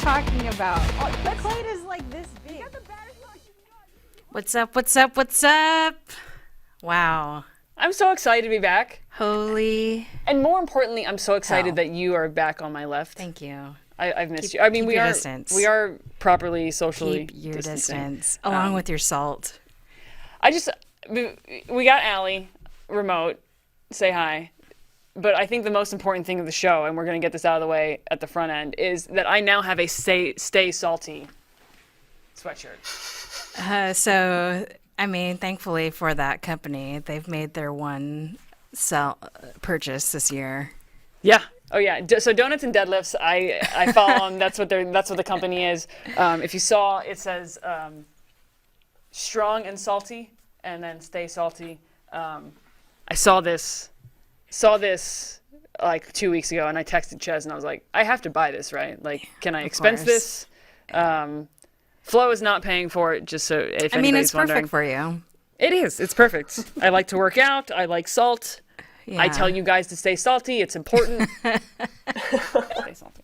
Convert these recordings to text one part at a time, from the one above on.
talking about? Oh, the plate is like this big. What's up? What's up? What's up? Wow. I'm so excited to be back. Holy. And more importantly, I'm so excited hell. that you are back on my left. Thank you. I've missed you. I mean, we are properly socially Keep your distancing. distance, along with your salt. We got Allie remote. Say hi. But I think the most important thing of the show, and we're going to get this out of the way at the front end, is that I now have a Stay Salty sweatshirt. So, I mean, thankfully for that company, they've made their one purchase this year. Yeah. Oh yeah. So donuts and deadlifts, I follow them. That's what the company is. If you saw, it says strong and salty, and then stay salty. I saw this like 2 weeks ago, and I texted Ches and I was like, I have to buy this, right? Like, can I expense this? Flo is not paying for it, just so if anybody's wondering. It's perfect for you. It is. It's perfect. I like to work out. I like salt. Yeah. I tell you guys to stay salty. It's important. Stay salty.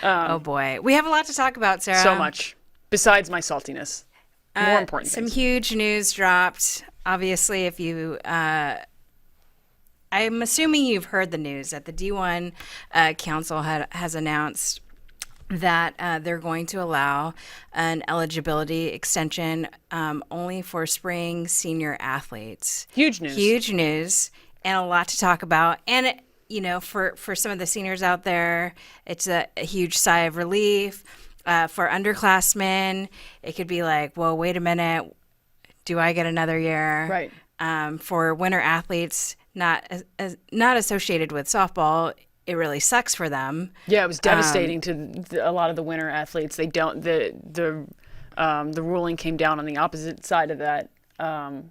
Oh boy, we have a lot to talk about, Sarah. So much. Besides my saltiness. More important Some things. huge news dropped. Obviously, if you... I'm assuming you've heard the news that the D1 Council has announced that they're going to allow an eligibility extension only for spring senior athletes. Huge news. Huge news, and a lot to talk about. And, you know, for some of the seniors out there, it's a huge sigh of relief. For underclassmen, it could be like, whoa, wait a minute, do I get another year? Right. For winter athletes, not associated with softball, it really sucks for them. Yeah, it was devastating to a lot of the winter athletes. They don't the ruling came down on the opposite side of that.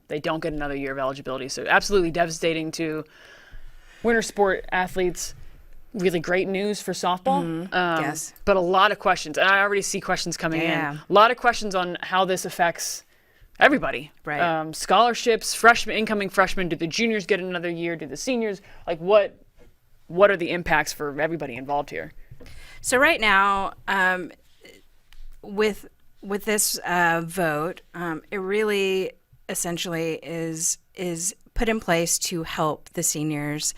They don't get another year of eligibility. So absolutely devastating to winter sport athletes. Really great news for softball. Yes. But a lot of questions, and I already see questions coming in. A lot of questions on how this affects everybody. Right. Scholarships, incoming freshmen. Do the juniors get another year? Do the seniors? Like, what are the impacts for everybody involved here? So right now, with this vote, it really essentially is put in place to help the seniors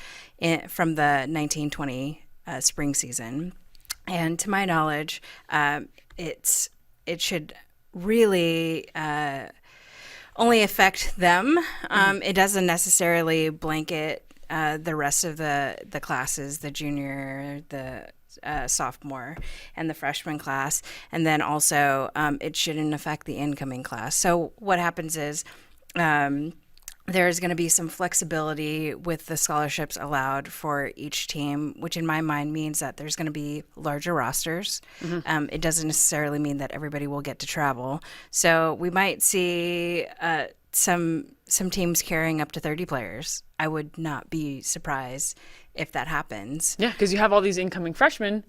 from the 1920 spring season. And to my knowledge, it should really only affect them. It doesn't necessarily blanket the rest of the classes, the junior, the sophomore, and the freshman class. And then also it shouldn't affect the incoming class. So what happens is there's going to be some flexibility with the scholarships allowed for each team, which in my mind means that there's going to be larger rosters. It doesn't necessarily mean that everybody will get to travel. So we might see some teams carrying up to 30 players. I would not be surprised if that happens. Yeah, because you have all these incoming freshmen,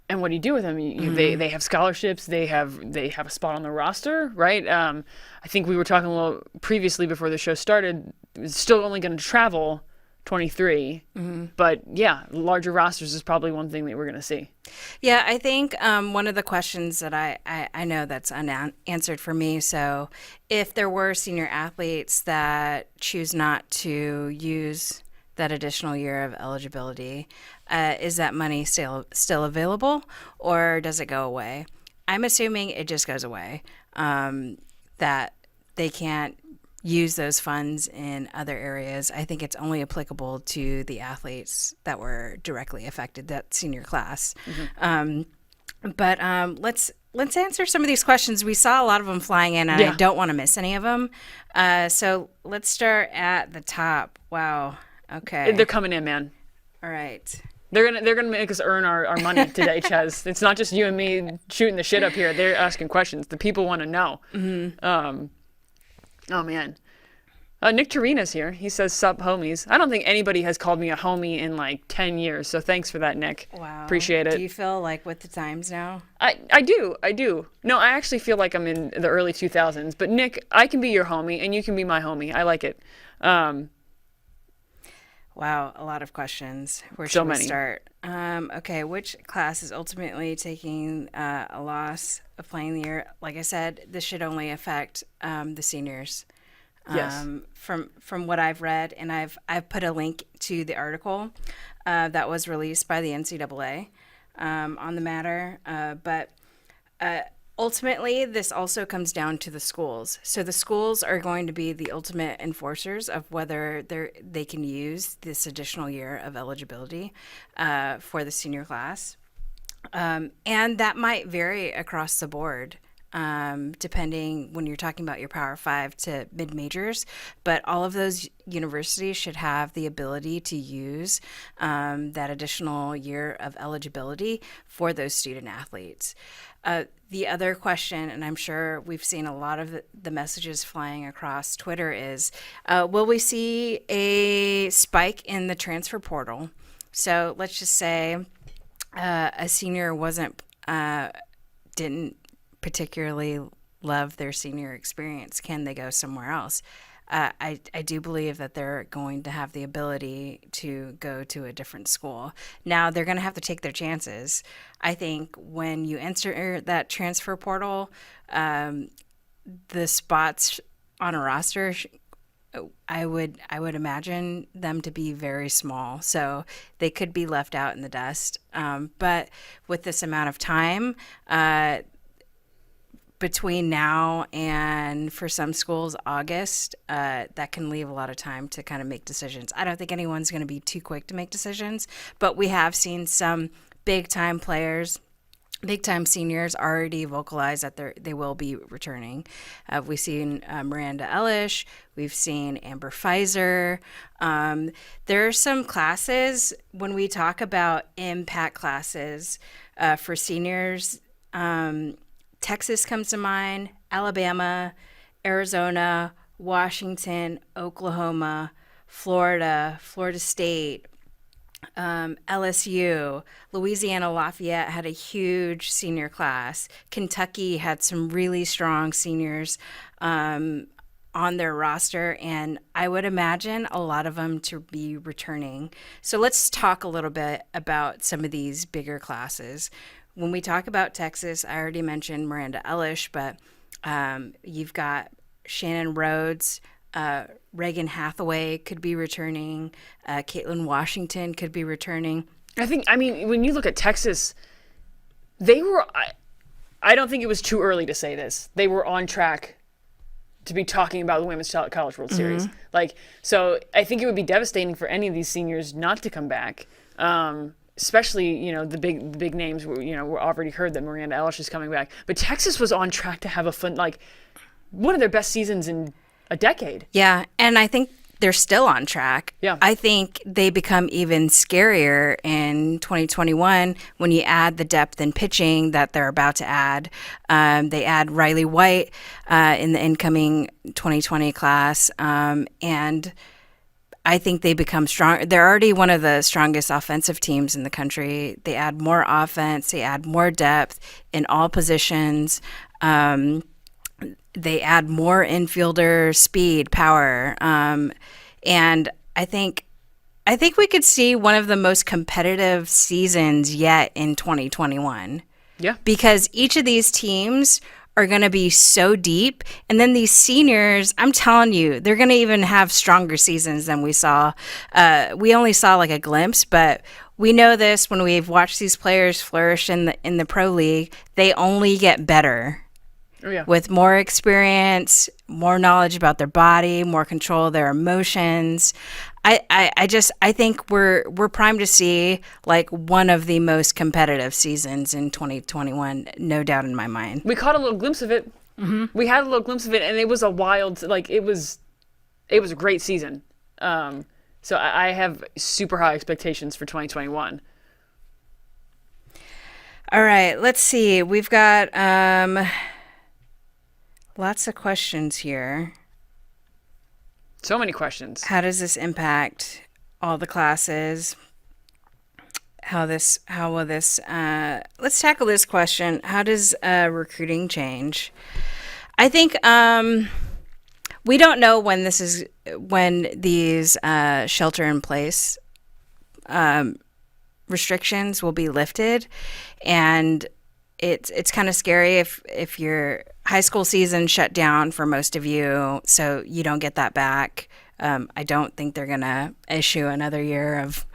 and what do you do with them? They have scholarships. They have a spot on the roster, right? I think we were talking a little previously before the show started. It's still only going to travel 23, but yeah, larger rosters is probably one thing that we're going to see. Yeah, I think one of the questions that I know that's unanswered for me, so if there were senior athletes that choose not to use that additional year of eligibility, is that money still available, or does it go away? I'm assuming it just goes away, that they can't use those funds in other areas. I think it's only applicable to the athletes that were directly affected, that senior class. But let's answer some of these questions. We saw a lot of them flying in, and I don't want to miss any of them. So let's start at the top. Wow. Okay. They're coming in, man. All right. They're gonna make us earn our money today, Ches. It's not just you and me shooting the shit up here. They're asking questions. The people want to know. Oh man. Nick Torina's here. He says, "Sup, homies." I don't think anybody has called me a homie in like 10 years. So thanks for that, Nick. Wow. Appreciate it. Do you feel like with the times now? I do. No, I actually feel like I'm in the early 2000s. But Nick, I can be your homie and you can be my homie. I like it. Wow, a lot of questions. Where So should we many. start? Okay, which class is ultimately taking a loss of playing the year? Like I said, this should only affect the seniors. Yes. From what I've read, and I've put a link to the article that was released by the NCAA on the matter. But ultimately, this also comes down to the schools. So the schools are going to be the ultimate enforcers of whether they can use this additional year of eligibility for the senior class. And that might vary across the board, depending when you're talking about your Power Five to mid majors. But all of those universities should have the ability to use that additional year of eligibility for those student athletes. The other question, and I'm sure we've seen a lot of the messages flying across Twitter, is will we see a spike in the transfer portal? So let's just say a senior didn't particularly love their senior experience. Can they go somewhere else? I do believe that they're going to have the ability to go to a different school. Now, they're going to have to take their chances. I think when you enter that transfer portal, the spots on a roster, I would imagine them to be very small, so they could be left out in the dust. But with this amount of time between now and, for some schools, August, that can leave a lot of time to kind of make decisions. I don't think anyone's going to be too quick to make decisions, but we have seen some big-time players, big-time seniors already vocalize that they will be returning. We've seen Miranda Elish. We've seen Amber Pfizer. There are some classes, when we talk about impact classes for seniors, Texas comes to mind, Alabama, Arizona, Washington, Oklahoma, Florida, Florida State, LSU, Louisiana Lafayette had a huge senior class. Kentucky had some really strong seniors on their roster, and I would imagine a lot of them to be returning. So let's talk a little bit about some of these bigger classes. When we talk about Texas, I already mentioned Miranda Elish, but you've got Shannon Rhodes, Reagan Hathaway could be returning. Caitlin Washington could be returning. I mean, when you look at Texas, they were, I don't think it was too early to say this. They were on track to be talking about the Women's College World Series. So I think it would be devastating for any of these seniors not to come back. Especially, the big names, we already heard that Miranda Elish is coming back. But Texas was on track to have a fun, one of their best seasons in a decade. Yeah, and I think they're still on track. Yeah. I think they become even scarier in 2021 when you add the depth in pitching that they're about to add. They add Riley White in the incoming 2020 class, and I think they become strong. They're already one of the strongest offensive teams in the country. They add more offense. They add more depth in all positions. They add more infielder speed, power, and I think we could see one of the most competitive seasons yet in 2021. Yeah, because each of these teams are going to be so deep, and then these seniors, I'm telling you, they're going to even have stronger seasons than we saw. We only saw like a glimpse, but we know this when we've watched these players flourish in the pro league. They only get better. Oh, yeah. With more experience, more knowledge about their body, more control of their emotions. I think we're primed to see like one of the most competitive seasons in 2021, no doubt in my mind. We caught a little glimpse of it. Mm-hmm. We had a little glimpse of it, and it was a wild, it was a great season. So I have super high expectations for 2021. All right, let's see. We've got lots of questions here. So many questions. How does this impact all the classes? How will this, let's tackle this question. How does recruiting change? I think we don't know when this is when these shelter in place restrictions will be lifted, and it's kind of scary if your high school season shut down for most of you, so you don't get that back. I don't think they're gonna issue another year of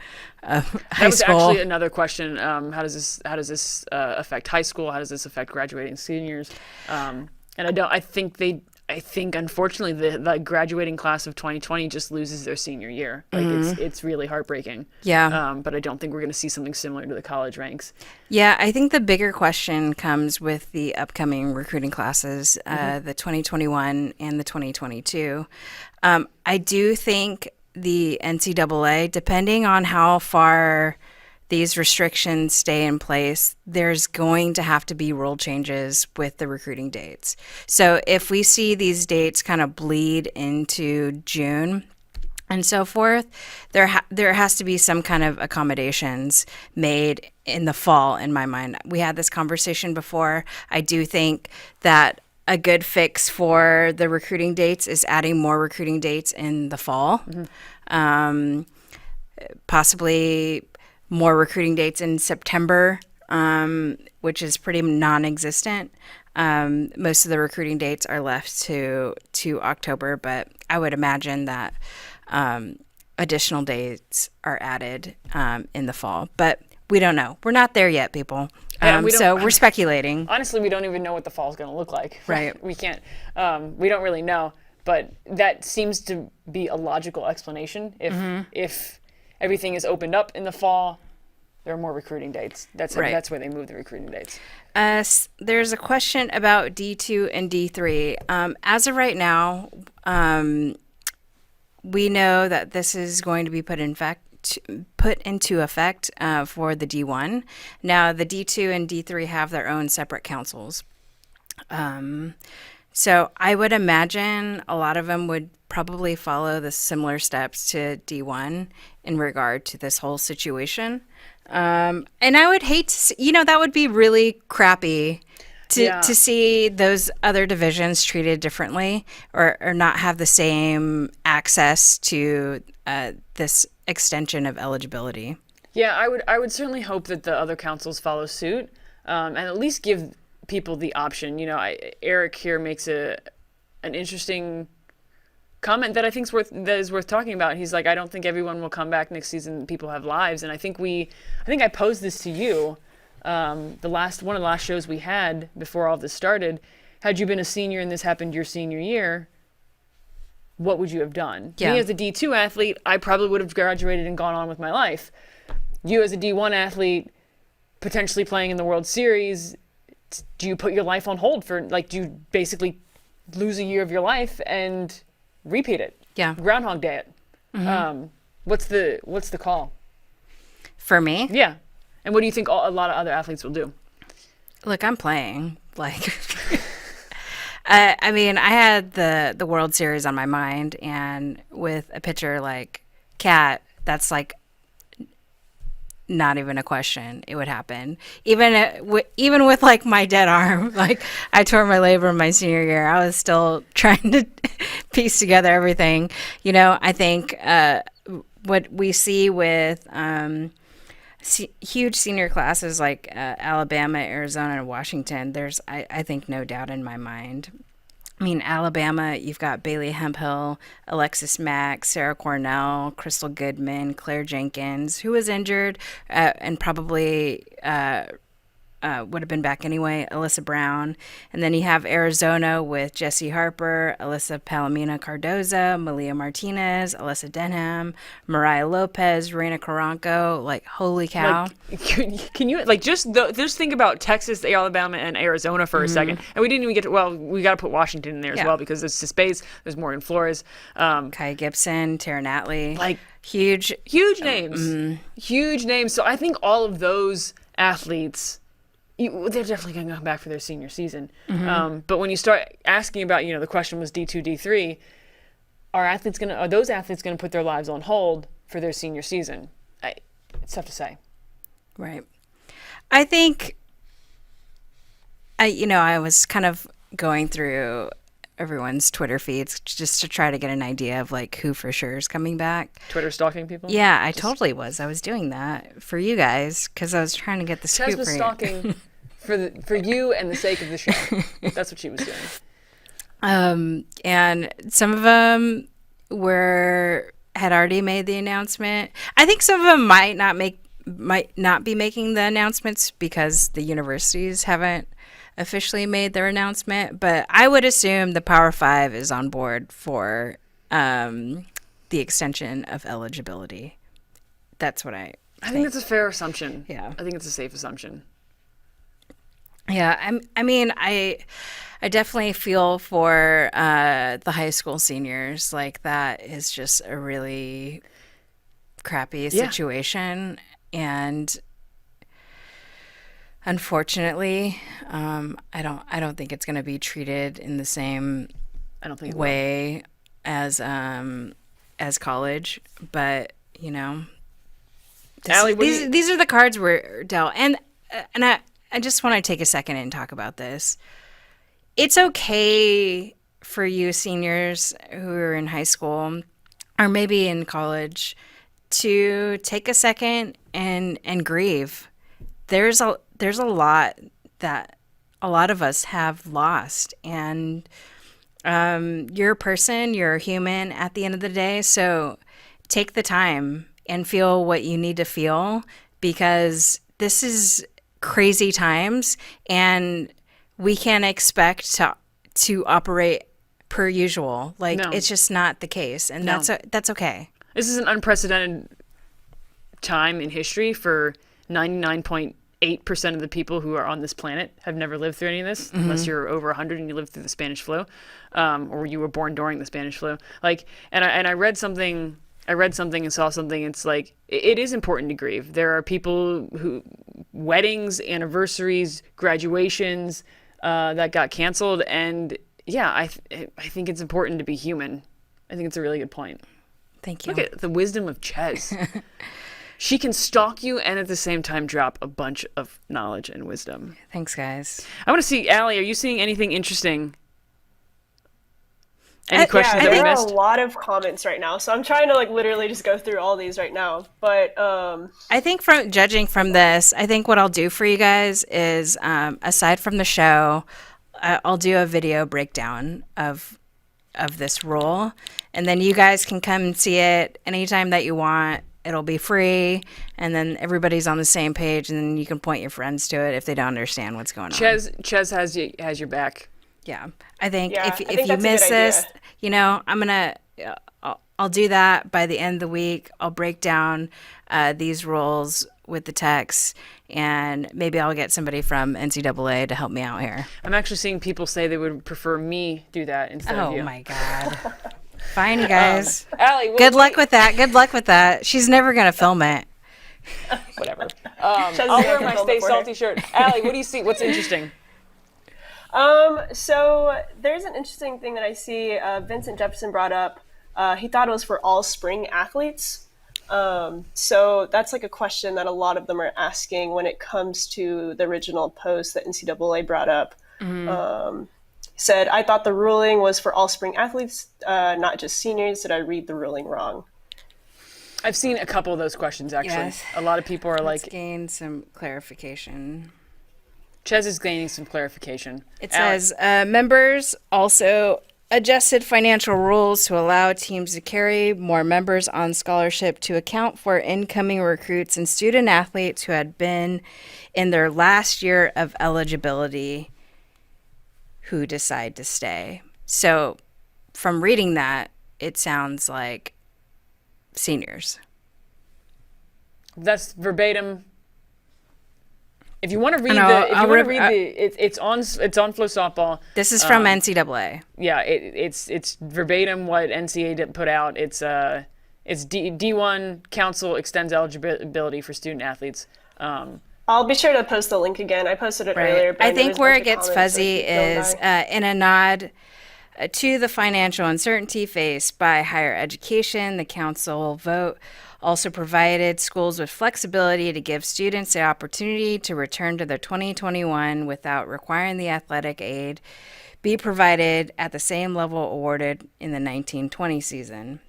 high That was school. actually another question. How does this affect high school? How does this affect graduating seniors? And I think unfortunately the graduating class of 2020 just loses their senior year. Like it's really heartbreaking. Yeah. But I don't think we're going to see something similar to the college ranks. Yeah, I think the bigger question comes with the upcoming recruiting classes, the 2021 and the 2022. I do think the NCAA, depending on how far these restrictions stay in place, there's going to have to be rule changes with the recruiting dates. So if we see these dates kind of bleed into June and so forth, there has to be some kind of accommodations made in the fall, in my mind. We had this conversation before. I do think that a good fix for the recruiting dates is adding more recruiting dates in the fall. Possibly more recruiting dates in September, which is pretty non-existent. Most of the recruiting dates are left to October, but I would imagine that additional dates are added in the fall. But we don't know. We're not there yet, people. So we're speculating. Honestly, we don't even know what the fall is going to look like. Right. We can't. We don't really know. But that seems to be a logical explanation. If everything is opened up in the fall, there are more recruiting dates. That's where they move the recruiting dates. There's a question about D2 and D3. As of right now, we know that this is going to be put into effect for the D1. Now, the D2 and D3 have their own separate councils. So I would imagine a lot of them would probably follow the similar steps to D1 in regard to this whole situation. And I would hate to see, that would be really crappy to see those other divisions treated differently or not have the same access to this extension of eligibility. Yeah, I would certainly hope that the other councils follow suit and at least give people the option. Eric here makes an interesting comment that I think is worth talking about. He's like, I don't think everyone will come back next season. People have lives, and I think I posed this to you, one of the last shows we had before all this started. Had you been a senior and this happened your senior year, what would you have done? Yeah. Me as a D2 athlete, I probably would have graduated and gone on with my life. You as a D1 athlete, potentially playing in the World Series, do you put your life on hold do you basically lose a year of your life and repeat it? Yeah. Groundhog Day it. Mm-hmm. What's the call? For me? Yeah. And what do you think a lot of other athletes will do? Look, I'm playing. I had the World Series on my mind, and with a pitcher like Cat, that's not even a question. It would happen. Even with my dead arm, I tore my labrum my senior year. I was still trying to piece together everything. I think what we see with huge senior classes like Alabama, Arizona, and Washington, there's I think no doubt in my mind. Alabama, you've got Bailey Hemphill, Alexis Mack, Sarah Cornell, Crystal Goodman, Claire Jenkins, who was injured and probably would have been back anyway, Alyssa Brown. And then you have Arizona with Jessie Harper, Alyssa Palomino Cardoza, Malia Martinez, Alyssa Denham, Mariah Lopez, Reina Caranco. Holy cow. Can you just think about Texas, Alabama, and Arizona for a second. And we didn't even we got to put Washington in there as well because there's space. There's Morgan Flores. Kai Gibson, Tara Natley. Huge names. Huge names. So I think all of those athletes, they're definitely going to come back for their senior season. But when you start asking about, the question was D2, D3, are those athletes going to put their lives on hold for their senior season? It's tough to say. Right. I think, I was kind of going through everyone's Twitter feeds just to try to get an idea of like who for sure is coming back. Twitter stalking people? Yeah, I totally was. I was doing that for you guys because I was trying to get the scoop. Chaz was for you. stalking for you and the sake of the show. That's what she was doing. And some of them had already made the announcement. I think some of them might not be making the announcements because the universities haven't officially made their announcement. But I would assume the Power Five is on board for the extension of eligibility. That's what I think that's a fair assumption. Yeah. I think it's a safe assumption. Yeah, I definitely feel for the high school seniors. Like that is just a really crappy situation, and unfortunately, I don't think it's going to be treated in the same way as college. But you know, Allie, these are the cards we're dealt, and I just want to take a second and talk about this. It's okay for you seniors who are in high school or maybe in college to take a second and grieve. There's a lot that a lot of us have lost, and you're a person, you're a human at the end of the day. So take the time and feel what you need to feel, because this is crazy times and we can't expect to operate per usual. Like it's just not the case, and that's okay. This is an unprecedented time in history for 99.8% of the people who are on this planet have never lived through any of this, unless you're over 100 and you lived through the Spanish flu, or you were born during the Spanish flu. Like, and I read something. I read something and saw something. It's like, it is important to grieve. There are people who, weddings, anniversaries, graduations, that got canceled. And yeah, I think it's important to be human. I think it's a really good point. Thank you. Look at the wisdom of Ches. She can stalk you and at the same time drop a bunch of knowledge and wisdom. Thanks, guys. I want to see, Allie, are you seeing anything interesting? Any questions that we there are missed? a lot of comments right now, so I'm trying to like literally just go through all these right now. But I think from judging from this, I think what I'll do for you guys is, aside from the show, I'll do a video breakdown of this rule, and then you guys can come and see it anytime that you want. It'll be free, and then everybody's on the same page, and then you can point your friends to it if they don't understand what's going on. Ches has your back. Yeah, I think Yeah, if I think you that's a miss good this, idea. you know, I'll do that by the end of the week. I'll break down these rules with the text, and maybe I'll get somebody from NCAA to help me out here. I'm actually seeing people say they would prefer me do that instead of you. Oh my God. Fine, you guys. Allie, Good luck with that. Good luck with that. She's never going to film it. Whatever. Ches is I'll gonna wear my film Stay it for her. Salty shirt. Allie, what do you see? What's interesting? So there's an interesting thing that I see. Vincent Jefferson brought up. He thought it was for all spring athletes. So that's like a question that a lot of them are asking when it comes to the original post that NCAA brought up. Said, I thought the ruling was for all spring athletes, not just seniors. Did I read the ruling wrong? I've seen a couple of those questions, actually. Yes. A lot of people are Let's like, gain some clarification. Ches is gaining some clarification. It Allie, says members also adjusted financial rules to allow teams to carry more members on scholarship to account for incoming recruits and student athletes who had been in their last year of eligibility who decide to stay. So from reading that, it sounds like seniors. that's verbatim. If you want to read know, it's on FloSoftball. This is from NCAA. Yeah, it's verbatim what NCAA put out. It's D1 Council extends eligibility for student athletes. I'll be sure to post the link again. I posted it earlier. But I know think there's a where bunch it of gets comments, so fuzzy keep going is by. in a nod to the financial uncertainty faced by higher education. The council vote also provided schools with flexibility to give students the opportunity to return to their 2021 without requiring the athletic aid be provided at the same level awarded in the 1920 season.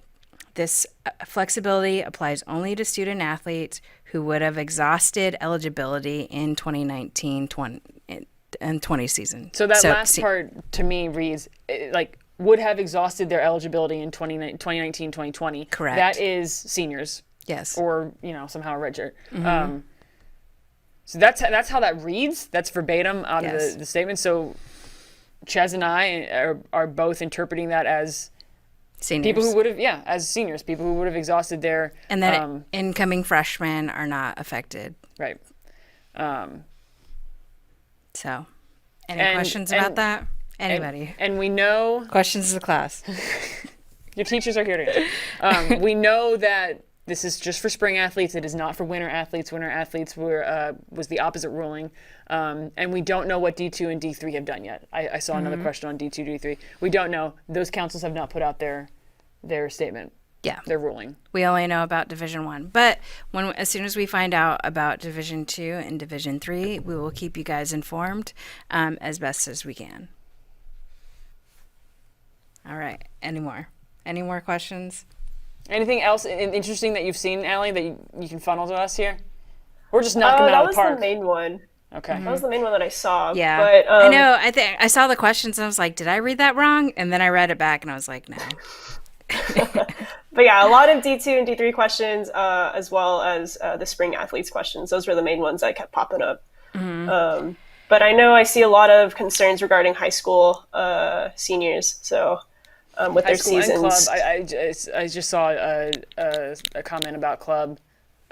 This flexibility applies only to student athletes who would have exhausted eligibility in 2019-20 season. So that last part to me reads like would have exhausted their eligibility in 2019-2020. Correct. That is seniors. Yes. Or, somehow a redshirt. So that's how that reads. That's verbatim out of the statement. So Chaz and I are both interpreting that as seniors. People who would have, as seniors, people who would have exhausted their... And then incoming freshmen are not affected. Right. So, any questions about that? Anybody? And we know... Questions to the class. Your teachers are here to answer. We know that this is just for spring athletes. It is not for winter athletes. Winter athletes was the opposite ruling. And we don't know what D2 and D3 have done yet. I saw another question on D2, D3. We don't know. Those councils have not put out their statement. Yeah. Their ruling. We only know about Division 1. But as soon as we find out about Division 2 and Division 3, we will keep you guys informed as best as we can. All right. Any more questions? Anything else interesting that you've seen, Allie, that you can funnel to us here? We're just knocking them out of the park. That was the main one. Okay. That was the main one that I saw. Yeah. But, I know. I think I saw the questions and I was like, did I read that wrong? And then I read it back and I was like, no. But yeah, a lot of D2 and D3 questions, as well as the spring athletes questions. Those were the main ones that kept popping up. But I know I see a lot of concerns regarding high school seniors. So with their seasons. And club. I just saw a comment about club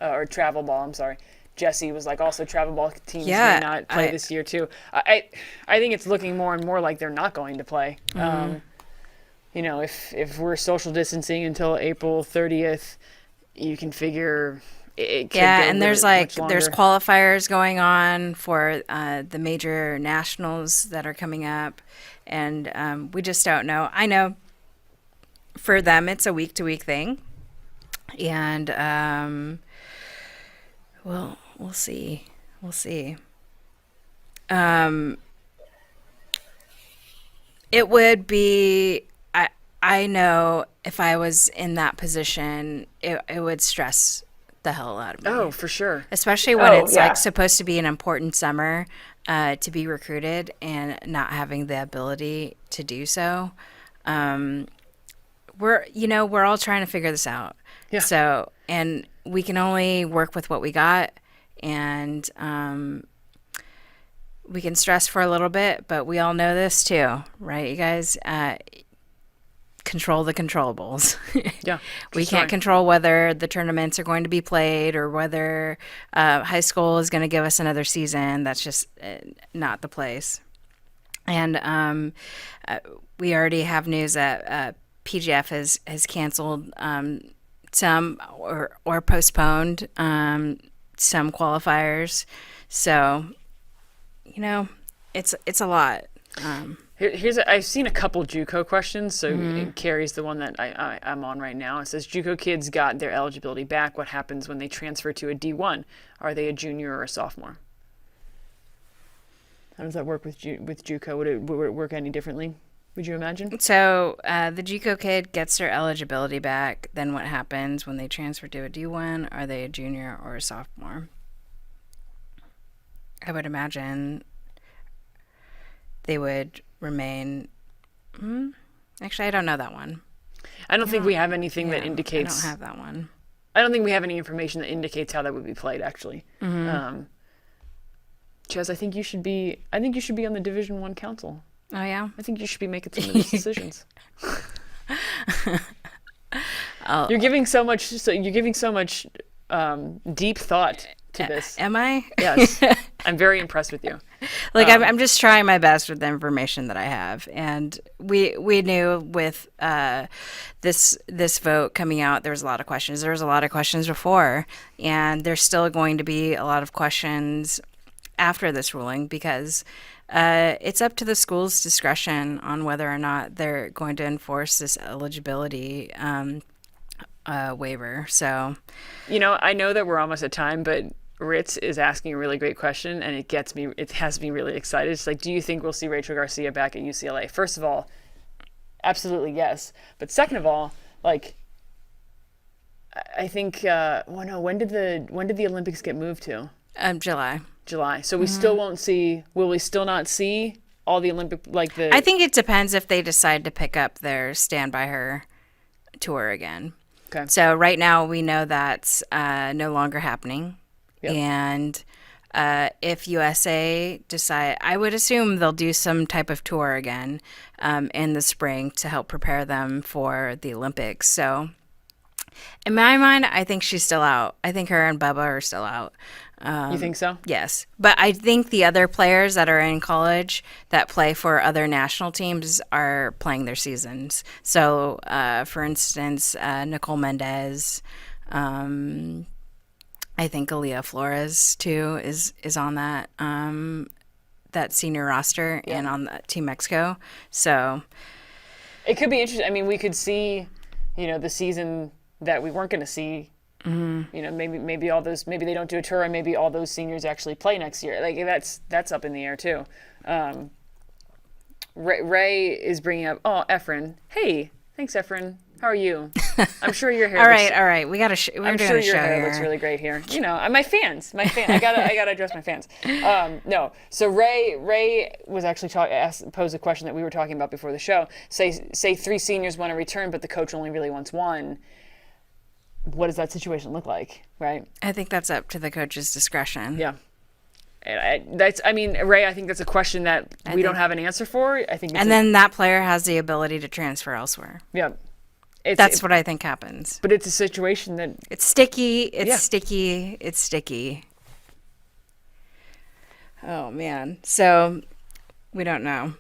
or travel ball. I'm sorry. Jesse was like, also travel ball teams may not play this year too. I think it's looking more and more like they're not going to play. If we're social distancing until April 30th, you can figure it could go and there's much longer. there's qualifiers going on for the major nationals that are coming up, and we just don't know. I know for them it's a week-to-week thing, and we'll see. It would be. I know if I was in that position, it would stress the hell out of me. Oh, for sure. Especially when it's like supposed to be an important summer to be recruited and not having the ability to do so. We're all trying to figure this out. Yeah. So, and we can only work with what we got, and we can stress for a little bit, but we all know this too, right, you guys? Control the controllables. Yeah. We can't control whether the tournaments are going to be played or whether high school is going to give us another season. That's just not the place. And we already have news that PGF has canceled some or postponed some qualifiers. So, it's a lot. I've seen a couple JUCO questions. So Carrie's the one that I'm on right now. It says JUCO kids got their eligibility back. What happens when they transfer to a D1? Are they a junior or a sophomore? How does that work with JUCO? Would it work any differently? Would you imagine? So the JUCO kid gets their eligibility back. Then what happens when they transfer to a D1? Are they a junior or a sophomore? I would imagine they would remain. Actually, I don't know that one. I don't think we have anything that indicates. I don't have that one. I don't think we have any information that indicates how that would be played. Actually, Chaz, I think you should be on the Division I council. Oh yeah. I think you should be making some of these decisions. You're giving so much. Deep thought to this. Am I? Yes. I'm very impressed with you. I'm just trying my best with the information that I have, and we knew with this vote coming out, there was a lot of questions. There was a lot of questions before, and there's still going to be a lot of questions after this ruling because it's up to the school's discretion on whether or not they're going to enforce this eligibility waiver. So, I know that we're almost at time, but Ritz is asking a really great question, and it has me really excited. It's like, do you think we'll see Rachel Garcia back at UCLA? First of all, absolutely yes. But second of all, like, I think, when did the Olympics get moved to? July. July. So we still won't see, will we still not see all the Olympic, like the... I think it depends if they decide to pick up their Stand By Her tour again. Okay. So right now we know that's no longer happening. Yep. And if USA decide, I would assume they'll do some type of tour again in the spring to help prepare them for the Olympics. So in my mind, I think she's still out. I think her and Bubba are still out. You think so? Yes. But I think the other players that are in college that play for other national teams are playing their seasons. So, for instance, Nicole Mendez, I think Aaliyah Flores, too, is on that senior roster and on the Team Mexico. So it could be interesting. I mean, we could see, the season that we weren't going to see. Mm-hmm. Maybe all those, maybe they don't do a tour, and maybe all those seniors actually play next year. Like, that's up in the air too. Ray is bringing up, Efren. Hey, thanks, Efren. How are you? I'm sure your hair. all right. We gotta. I'm sure your hair looks really great here. My fans. I gotta address my fans. No. So Ray was actually posed a question that we were talking about before the show. Say 3 seniors want to return, but the coach only really wants 1. What does that situation look like, right? I think that's up to the coach's discretion. Yeah. And Ray, I think that's a question that we don't have an answer for. I think, then that player has the ability to transfer elsewhere. Yeah. That's what I think happens. But it's a situation that it's sticky. It's sticky. Oh man. So we don't know.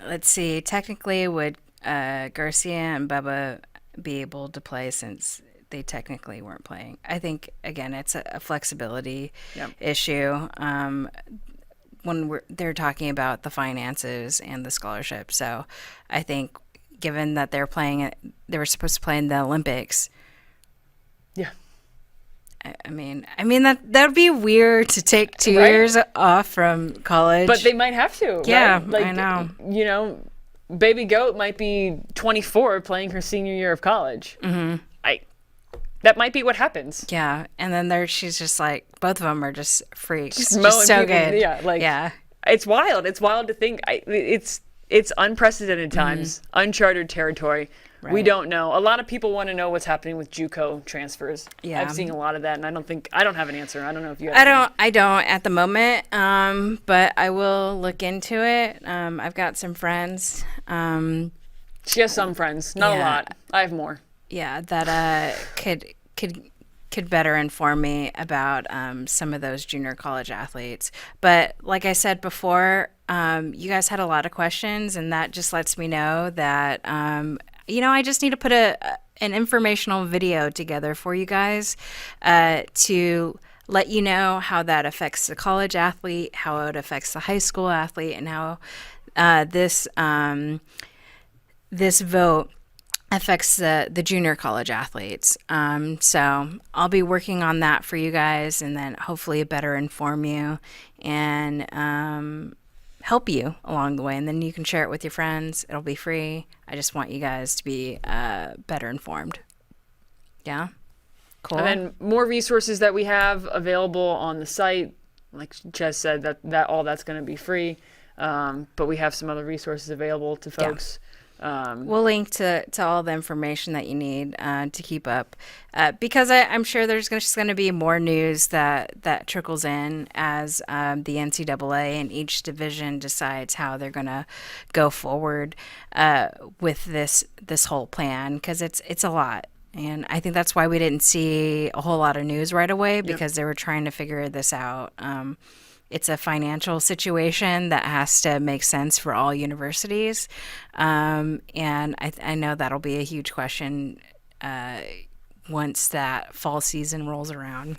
Let's see. Technically, would Garcia and Bubba be able to play since they technically weren't playing? I think, again, it's a flexibility issue when they're talking about the finances and the scholarship. So I think given that they were supposed to play in the Olympics. Yeah. I mean that would be weird to take 2 years off from college. But they might have to. Yeah, right? Like, I know. Baby Goat might be 24 playing her senior year of college. Mm-hmm. That might be what happens. Yeah, and then she's just like, both of them are just freaks. Just so people, good. Yeah, it's wild. It's wild to think. It's unprecedented times, uncharted territory. Right. We don't know. A lot of people want to know what's happening with JUCO transfers. Yeah, I've seen a lot of that, and I don't have an answer. I don't know if you have. I don't at the moment. But I will look into it. I've got some friends. She has some friends, not a lot. I have more. Yeah, that could better inform me about some of those junior college athletes. But like I said before, you guys had a lot of questions, and that just lets me know that I just need to put an informational video together for you guys to let you know how that affects the college athlete, how it affects the high school athlete, and how this vote affects the junior college athletes. So I'll be working on that for you guys, and then hopefully better inform you and help you along the way. And then you can share it with your friends. It'll be free. I just want you guys to be better informed. Yeah? Cool. And then more resources that we have available on the site. Like Jess said, that all that's going to be free. But we have some other resources available to folks. We'll link to all the information that you need to keep up, because I'm sure there's just going to be more news that trickles in as the NCAA and each division decides how they're going to go forward with this whole plan, because it's a lot. And I think that's why we didn't see a whole lot of news right away, because they were trying to figure this out. It's a financial situation that has to make sense for all universities. And I know that'll be a huge question once that fall season rolls around.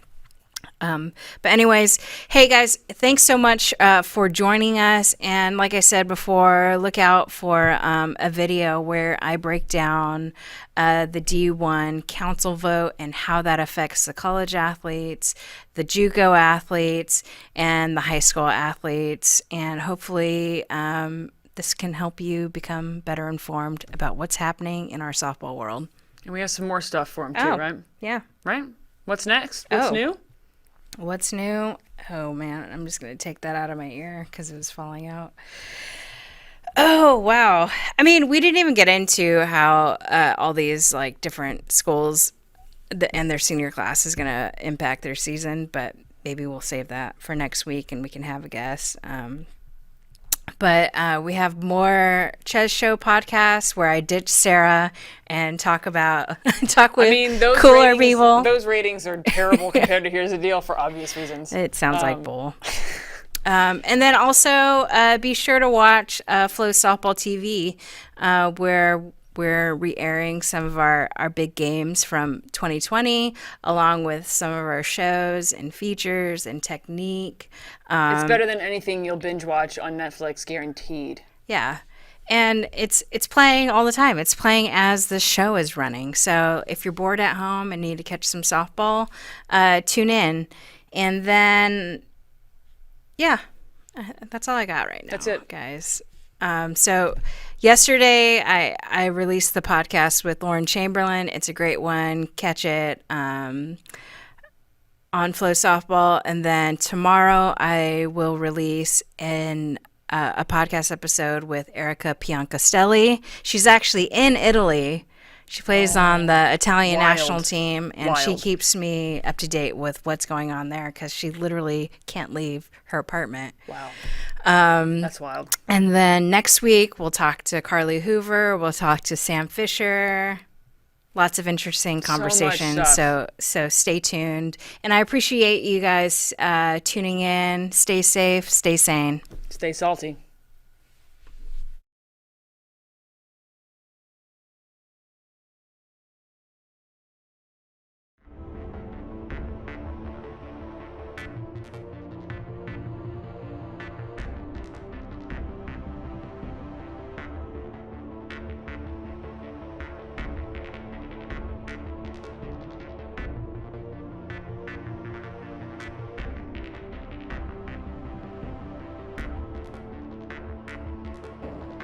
But anyways, hey guys, thanks so much for joining us. And like I said before, look out for a video where I break down the D1 council vote and how that affects the college athletes, the JUCO athletes, and the high school athletes. And hopefully this can help you become better informed about what's happening in our softball world. And we have some more stuff for them too, right? Yeah. Right? What's next? What's new? What's new? Oh man, I'm just going to take that out of my ear because it was falling out. Oh, wow. I mean, we didn't even get into how all these like different schools and their senior class is going to impact their season, but maybe we'll save that for next week and we can have a guest. But we have more Ches Show podcasts where I ditch Sarah and talk with those cooler ratings, people. Those ratings are terrible compared to Here's the Deal for obvious reasons. It sounds like bull. And then also be sure to watch FloSoftball TV, where we're re-airing some of our big games from 2020, along with some of our shows and features and technique. It's better than anything you'll binge watch on Netflix, guaranteed. Yeah. And it's playing all the time. It's playing as the show is running. So if you're bored at home and need to catch some softball, tune in. And then, yeah, that's all I got right now. That's it, guys. So yesterday I released the podcast with Lauren Chamberlain. It's a great one. Catch it on FloSoftball. And then tomorrow I will release a podcast episode with Erica Piancastelli. She's actually in Italy. She plays on the Italian national team, and she keeps me up to date with what's going on there because she literally can't leave her apartment. Wow. That's wild. And then next week, we'll talk to Carly Hoover. We'll talk to Sam Fisher. Lots of interesting conversations. So stay tuned. And I appreciate you guys tuning in. Stay safe. Stay sane. Stay salty.